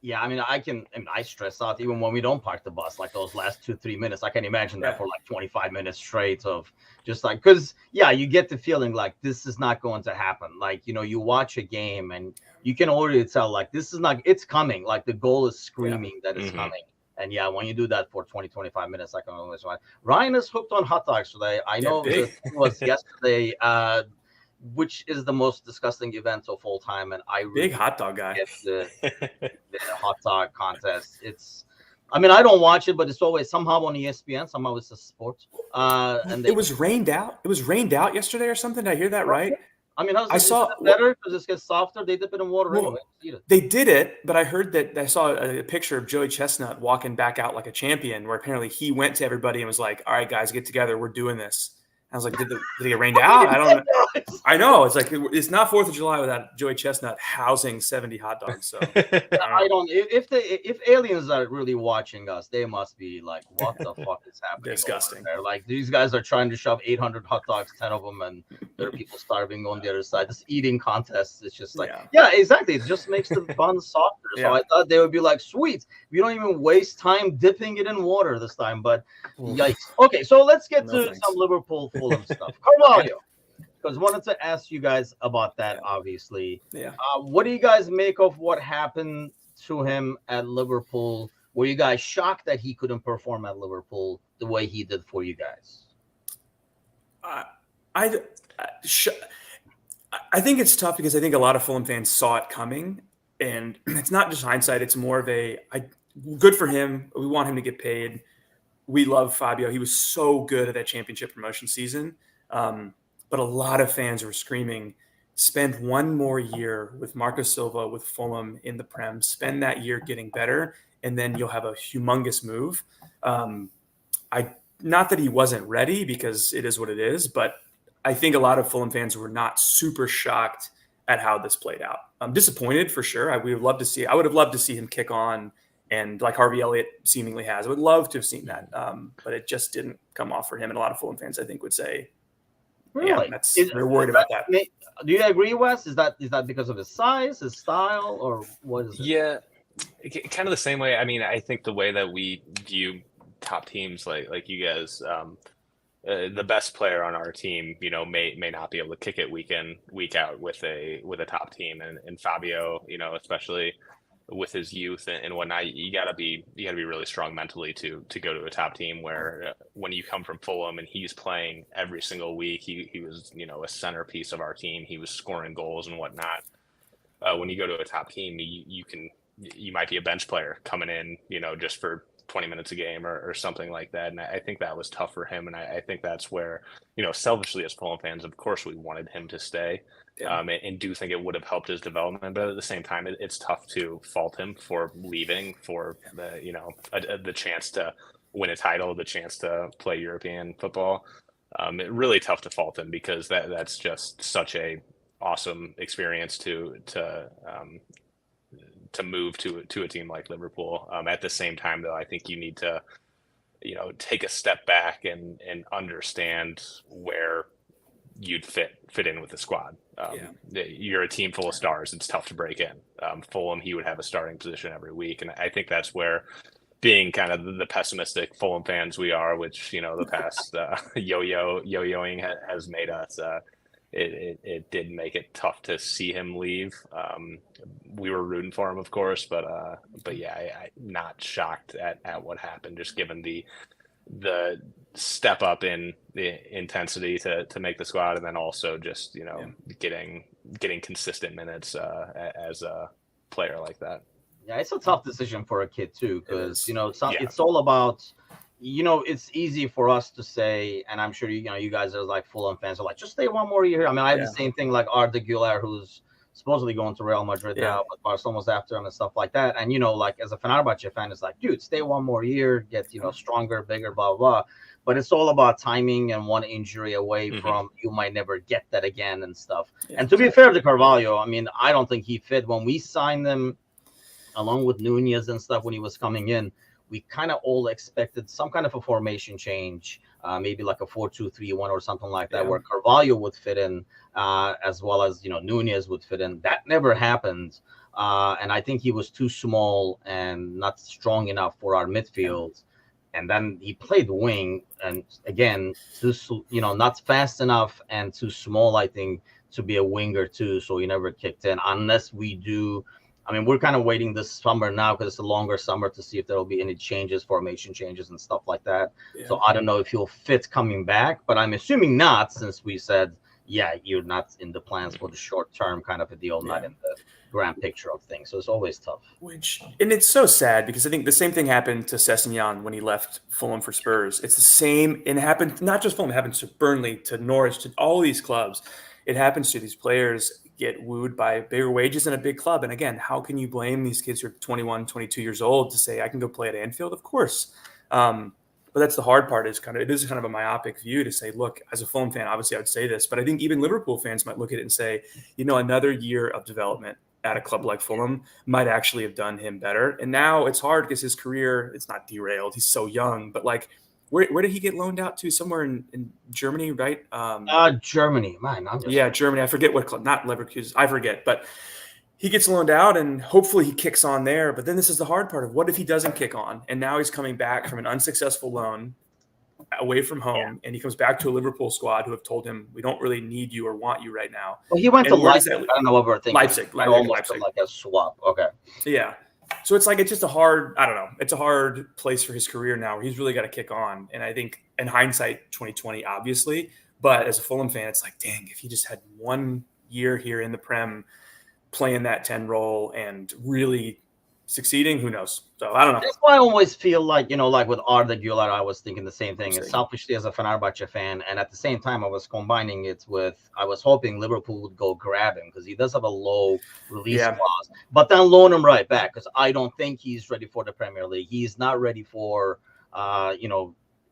Yeah, I mean, I stress out even when we don't park the bus, like those last 2-3 minutes. I can imagine that for like 25 minutes straight of just like, because, you get the feeling like this is not going to happen. Like, you watch a game and you can already tell, like, this is not, it's coming. Like, the goal is screaming that it's coming. And when you do that for 20-25 minutes, I can always watch. Ryan is hooked on hot dogs today. I know it was yesterday. Which is the most disgusting event of all time, and I really big hot dog guy. The hot dog contest. I don't watch it, but it's always somehow on ESPN. Somehow it's a sport. And it was rained out. It was rained out yesterday or something. Did I hear that right? I saw better because it gets softer. They dip it in water anyway. They did it, but I heard that I saw a picture of Joey Chestnut walking back out like a champion, where apparently he went to everybody and was like, "All right, guys, get together. We're doing this." I was like, did it get rained out? I don't know. I know. It's like, it's not 4th of July without Joey Chestnut housing 70 hot dogs. So if aliens are really watching us, they must be like, what the fuck is happening? Disgusting. There? Like, these guys are trying to shove 800 hot dogs, 10 of them, and there are people starving on the other side. This eating contest is just like, exactly. It just makes the bun softer. So I thought they would be like, sweet. We don't even waste time dipping it in water this time, but yikes. Okay, so let's get to some Liverpool Fulham stuff. Carvalho, because wanted to ask you guys about that, obviously. What do you guys make of what happened to him at Liverpool? Were you guys shocked that he couldn't perform at Liverpool the way he did for you guys? I think it's tough because I think a lot of Fulham fans saw it coming, and it's not just hindsight. It's more of good for him. We want him to get paid. We love Fabio. He was so good at that championship promotion season. But a lot of fans were screaming, spend one more year with Marco Silva, with Fulham in the Prem, spend that year getting better, and then you'll have a humongous move. Not that he wasn't ready, because it is what it is, but I think a lot of Fulham fans were not super shocked at how this played out. I'm disappointed for sure. I would have loved to see him kick on, and like Harvey Elliott seemingly has. I would love to have seen that, but it just didn't come off for him. And a lot of Fulham fans, I think, would say, really? They're worried about that. Do you agree, Wes? Is that because of his size, his style, or what is it? Yeah, kind of the same way. I mean, I think the way that we view top teams, like you guys, the best player on our team, may not be able to kick it week in, week out with a top team, and Fabio, especially with his youth and whatnot, you gotta be really strong mentally to go to a top team, where when you come from Fulham and he's playing every single week, he was a centerpiece of our team. He was scoring goals and whatnot. When you go to a top team, you might be a bench player coming in, just for 20 minutes a game or something like that. And I think that was tough for him. And I think that's where, selfishly as Fulham fans, of course, we wanted him to stay. And do think it would have helped his development, but at the same time, it's tough to fault him for leaving for the chance to win a title, the chance to play European football. Really tough to fault him, because that's just such a awesome experience to move to a team like Liverpool. At the same time, though, I think you need to take a step back and understand where you'd fit in with the squad. You're a team full of stars. It's tough to break in. Fulham, he would have a starting position every week. And I think that's where, being kind of the pessimistic Fulham fans we are, which, the past yo-yoing has made us, it did make it tough to see him leave. We were rooting for him, of course, but I'm not shocked at what happened, just given the step up in the intensity to make the squad, and then also just getting consistent minutes as a player like that. Yeah, it's a tough decision for a kid too, because it's all about, it's easy for us to say, and I'm sure you guys are like Fulham fans are like, just stay one more year. I mean, I have the same thing, like Arda Güler, who's supposedly going to Real Madrid now, but Barcelona's after him and stuff like that. And like as a Fenerbahce fan, it's like, dude, stay one more year, get stronger, bigger, blah blah. But it's all about timing, and one injury away from you might never get that again and stuff. And to be fair to Carvalho, I mean, I don't think he fit when we signed him along with Nunez and stuff when he was coming in. we kind of all expected some kind of a formation change, maybe like a 4-2-3-1 or something like that, where Carvalho would fit in, as well as Nunez would fit in. That never happened, and I think he was too small and not strong enough for our midfield. And then he played wing, and again, not fast enough and too small, I think, to be a winger too. So he never kicked in unless we do. I mean, we're kind of waiting this summer now because it's a longer summer to see if there will be any changes, formation changes and stuff like that. Yeah. So I don't know if he'll fit coming back, but I'm assuming not, since we said, you're not in the plans for the short term kind of a deal, not in the grand picture of things. So it's always tough. And it's so sad because I think the same thing happened to Sessegnon when he left Fulham for Spurs. It's the same, and it happened not just Fulham, it happens to Burnley, to Norwich, to all these clubs. It happens to these players get wooed by bigger wages in a big club. And again, how can you blame these kids who are 21, 22 years old to say, I can go play at Anfield? Of course. But that's the hard part, is it is kind of a myopic view to say, look, as a Fulham fan, obviously I would say this, but I think even Liverpool fans might look at it and say, another year of development at a club like Fulham might actually have done him better. And now it's hard because his career, it's not derailed. He's so young, but like, where did he get loaned out to? Somewhere in Germany, right? Germany, man. Germany. I forget what club, not Leverkusen. I forget, but he gets loaned out and hopefully he kicks on there. But then this is the hard part of what if he doesn't kick on? And now he's coming back from an unsuccessful loan away from home, and he comes back to a Liverpool squad who have told him, we don't really need you or want you right now. Well, he went to Leipzig. I don't know what we're thinking. Leipzig. Like a swap. Okay. Yeah. So it's like, it's just a hard place for his career now where he's really got to kick on. And I think in hindsight, 2020, obviously, but as a Fulham fan, it's like, dang, if he just had 1 year here in the Prem playing that 10 role and really succeeding, who knows? So I don't know. That's why I always feel like, like with Arda Güler, I was thinking the same thing. And selfishly as a Fenerbahce fan, and at the same time, I was combining it with, I was hoping Liverpool would go grab him because he does have a low release clause, but then loan him right back because I don't think he's ready for the Premier League. He's not ready for, La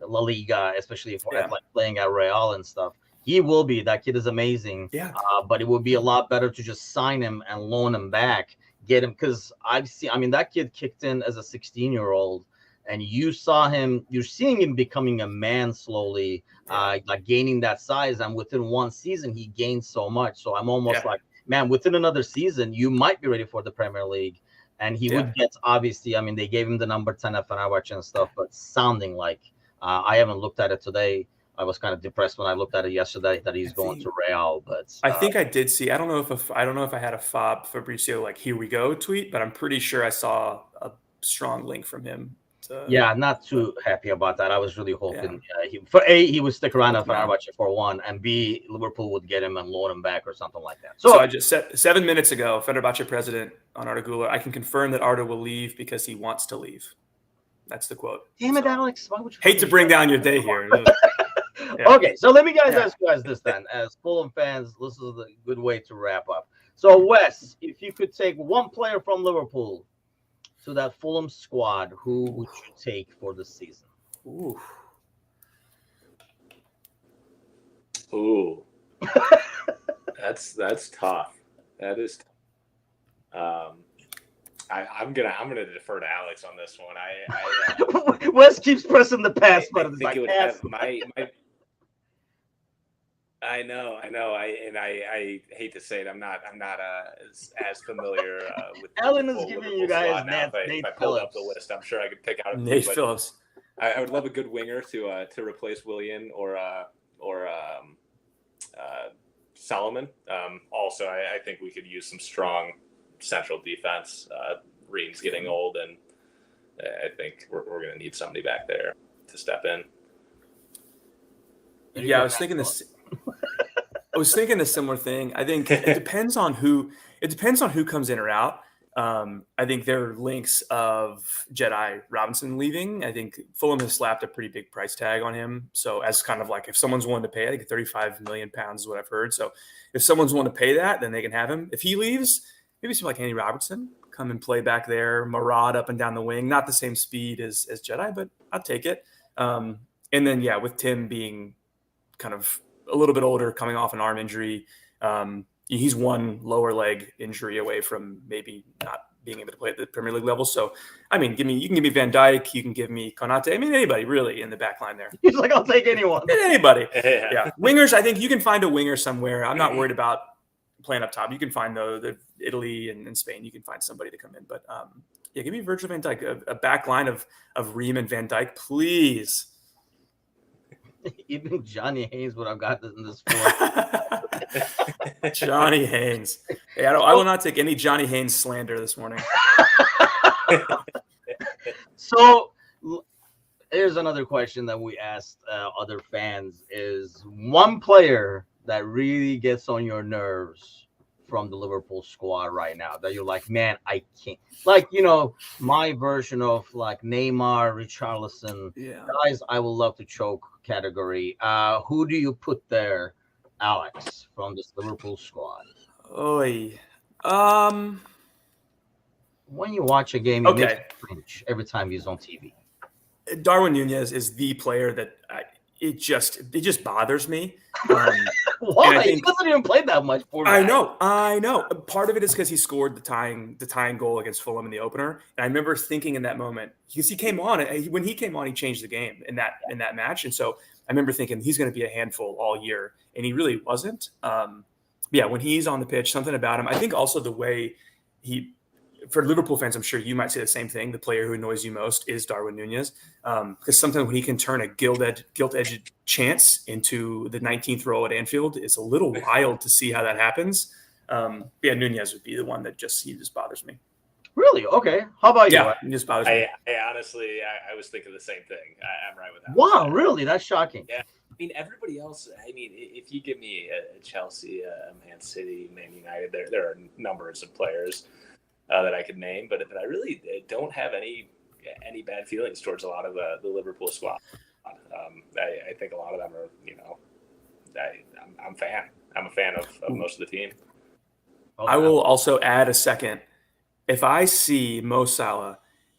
Liga, especially for like playing at Real and stuff. He will be. That kid is amazing. Yeah. But it would be a lot better to just sign him and loan him back. Get him, because that kid kicked in as a 16-year-old, and you're seeing him becoming a man slowly, like gaining that size, and within one season he gained so much. So I'm almost like, man, within another season you might be ready for the Premier League, and he would get, obviously, they gave him the number 10 at Fenerbahce and stuff, but sounding like, I haven't looked at it today. I was kind of depressed when I looked at it yesterday that he's going to Real, but I think I did see. I don't know if I had a Fabrizio like "here we go" tweet, but I'm pretty sure I saw a strong link from him. Not too happy about that. I was really hoping he would stick around at Fenerbahce for one, and B, Liverpool would get him and loan him back or something like that. So I just said 7 minutes ago, Fenerbahce president on Arda Güler, I can confirm that Arda will leave because he wants to leave. That's the quote. Damn it, Alex! Why would you hate to bring down your day here? Okay, so let me ask you guys this then. As Fulham fans, this is a good way to wrap up. So, Wes, if you could take one player from Liverpool to that Fulham squad, who would you take for the season? Ooh. That's tough. That is tough. I'm gonna defer to Alex on this one. Wes keeps pressing the pass button. I know. I hate to say it. I'm not as familiar with. Alan is giving you guys Nate if I pulled up the list, I'm sure I could pick out Nate Phillips. I would love a good winger to replace Willian or Solomon. Also, I think we could use some strong central defense. Reed's getting old, and I think we're going to need somebody back there to step in. Yeah, I was thinking this. I was thinking a similar thing. I think it depends on who comes in or out. I think there are links of Jedi Robinson leaving. I think Fulham has slapped a pretty big price tag on him. So as kind of like, if someone's willing to pay, I think 35 million pounds is what I've heard. So if someone's willing to pay that, then they can have him. If he leaves, maybe someone like Andy Robertson come and play back there, Murad up and down the wing. Not the same speed as Jedi, but I'll take it. And then, with Tim being kind of a little bit older, coming off an arm injury, he's one lower leg injury away from maybe not being able to play at the Premier League level. So, I mean, you can give me Van Dijk, you can give me Konate. I mean, anybody really in the back line there. He's like, I'll take anyone. Anybody. Yeah. Wingers, I think you can find a winger somewhere. I'm not worried about playing up top. You can find the Italy and Spain. You can find somebody to come in. But yeah, give me Virgil van Dijk, a back line of Ream and Van Dijk, please. Even Johnny Haynes would have got in this sport. Johnny Haynes. Hey, I will not take any Johnny Haynes slander this morning. So here's another question that we asked other fans: is one player that really gets on your nerves from the Liverpool squad right now that you're like, man, I can't, like, my version of like Neymar, Richarlison, guys I will love to choke category. Who do you put there, Alex, from this Liverpool squad? Oy. When you watch a game, it makes you cringe every time he's on TV. Darwin Nunez is the player that it just bothers me. Why? He doesn't even play that much for me. I know. Part of it is because he scored the tying goal against Fulham in the opener, and I remember thinking in that moment, because he came on, when he came on, he changed the game in that match, and so I remember thinking he's going to be a handful all year, and he really wasn't. Yeah, when he's on the pitch, something about him. I think also the way for Liverpool fans, I'm sure you might say the same thing. The player who annoys you most is Darwin Nunez, because sometimes when he can turn a gilt-edged chance into the 19th row at Anfield, it's a little wild to see how that happens. Yeah, Nunez would be the one that he just bothers me. Really? Okay. How about you? Yeah, he just bothers me. Honestly, I was thinking the same thing. I'm right with that. Wow, really? That's shocking. Yeah. I mean, everybody else. I mean, if you give me a Chelsea, Man City, Man United, there are numbers of players that I could name, but I really don't have any bad feelings towards a lot of the Liverpool squad. I think a lot of them are, I'm a fan of most of the team. I will also add a second. If I see Mo Salah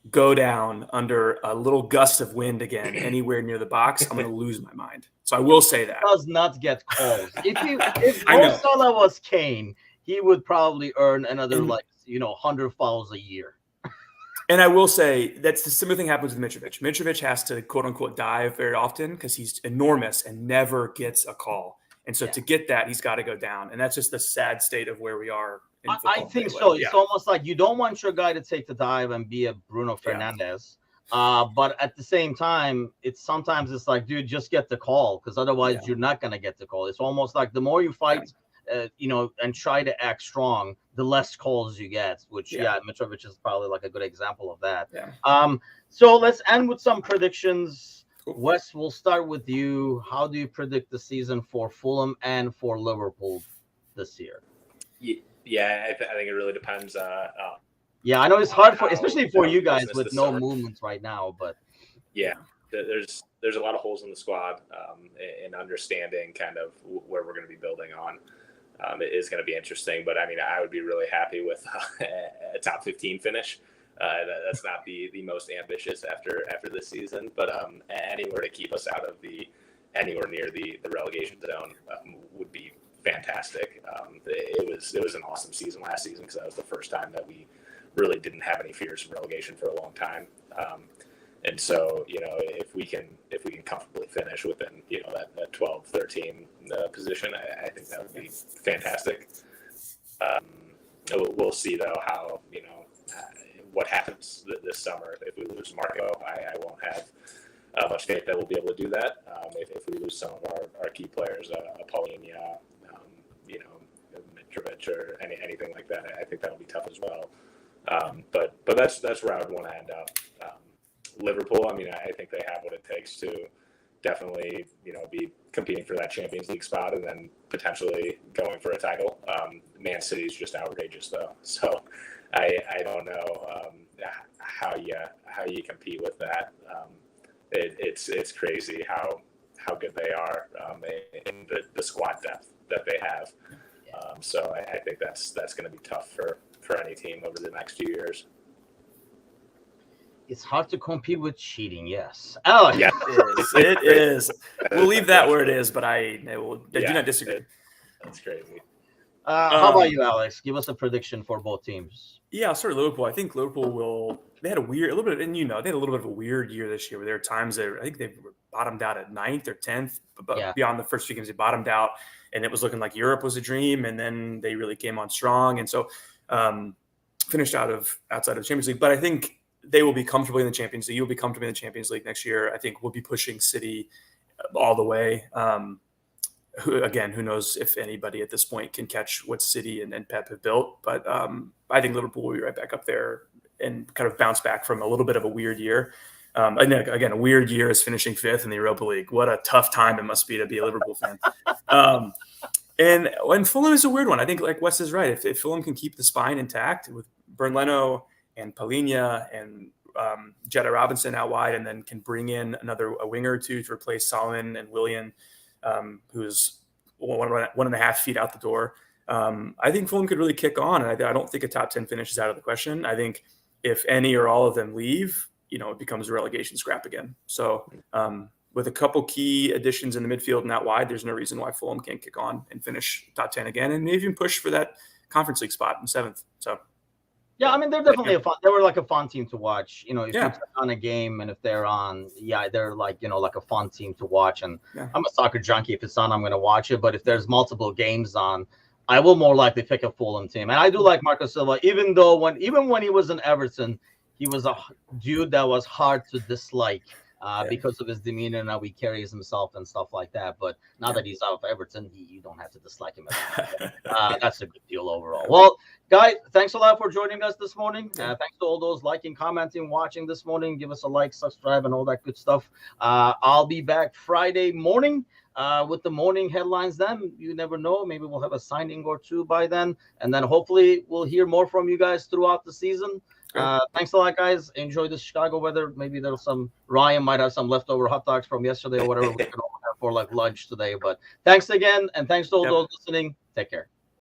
go down under a little gust of wind again anywhere near the box, I'm going to lose my mind. So I will say that. Does not get calls. If Mo Salah was Kane, he would probably earn another 100 fouls a year. And I will say that's the similar thing happens with Mitrovic. Mitrovic has to quote unquote dive very often because he's enormous and never gets a call. And so to get that, he's got to go down. And that's just the sad state of where we are. I think so. It's almost like you don't want your guy to take the dive and be a Bruno Fernandes. But at the same time, sometimes it's like, dude, just get the call, because otherwise you're not going to get the call. It's almost like the more you fight, and try to act strong, the less calls you get, which Mitrovic is probably like a good example of that. Yeah. So let's end with some predictions. Cool. Wes, we'll start with you. How do you predict the season for Fulham and for Liverpool this year? Yeah, I think it really depends. Yeah, I know it's hard especially for you guys with no movements right now, but there's a lot of holes in the squad, and understanding kind of where we're going to be building on. It is going to be interesting, but I mean, I would be really happy with a top 15 finish. That's not the most ambitious after this season, but anywhere to keep us out of anywhere near the relegation zone would be fantastic. It was an awesome season last season, because that was the first time that we really didn't have any fears of relegation for a long time. And so, if we can comfortably finish within, that 12, 13 position, I think that would be fantastic. We'll see though how, what happens this summer. If we lose Marco, I won't have much faith that we'll be able to do that. If we lose some of our key players, Paulinho, Mitrovic, or anything like that, I think that'll be tough as well. But that's where I would want to end up. Liverpool, I mean, I think they have what it takes to definitely, be competing for that Champions League spot and then potentially going for a title. Man City is just outrageous, though. So I don't know how you compete with that. It's crazy how good they are, and the squad depth that they have. So I think that's going to be tough for any team over the next few years. It's hard to compete with cheating, yes. Alex. Yeah, it is. We'll leave that where it is, but I do not disagree. That's crazy. How about you, Alex? Give us a prediction for both teams. Yeah, I'll start with Liverpool. I think Liverpool will. They had a little bit, and they had a little bit of a weird year this year. Where there are times I think they were bottomed out at 9th or 10th, but beyond the first few games, they bottomed out, and it was looking like Europe was a dream. And then they really came on strong, and so finished outside of the Champions League. But I think they will be comfortably in the Champions League. You'll be comfortably in the Champions League next year. I think we'll be pushing City all the way. Who knows if anybody at this point can catch what City and Pep have built. But I think Liverpool will be right back up there and kind of bounce back from a little bit of a weird year. And again, a weird year is finishing 5th in the Europa League. What a tough time it must be to be a Liverpool fan. And Fulham is a weird one. I think, like Wes is right. If Fulham can keep the spine intact with Bernd Leno and Palhinha and Jetta Robinson out wide, and then can bring in a winger or two to replace Solomon and Willian, who's 1.5 feet out the door. I think Fulham could really kick on, and I don't think a top 10 finish is out of the question. I think if any or all of them leave, it becomes a relegation scrap again. So with a couple key additions in the midfield and out wide, there's no reason why Fulham can't kick on and finish top 10 again, and maybe even push for that Conference League spot in 7th. So. Yeah, I mean, they're definitely they were like a fun team to watch. If you're on a game and if they're on, they're like, like a fun team to watch. And I'm a soccer junkie. If it's on, I'm going to watch it. But if there's multiple games on, I will more likely pick a Fulham team. And I do like Marco Silva, even when he was in Everton, he was a dude that was hard to dislike. Because of his demeanor and how he carries himself and stuff like that. But now that he's out of Everton, you don't have to dislike him. That's a good deal overall. Well, guys, thanks a lot for joining us this morning. Thanks to all those liking, commenting, watching this morning. Give us a like, subscribe, and all that good stuff. I'll be back Friday morning with the morning headlines then. You never know. Maybe we'll have a signing or two by then. And then hopefully we'll hear more from you guys throughout the season. Thanks a lot, guys. Enjoy the Chicago weather. Maybe Ryan might have some leftover hot dogs from yesterday or whatever we can all have for like lunch today. But thanks again, and thanks to all those listening. Take care.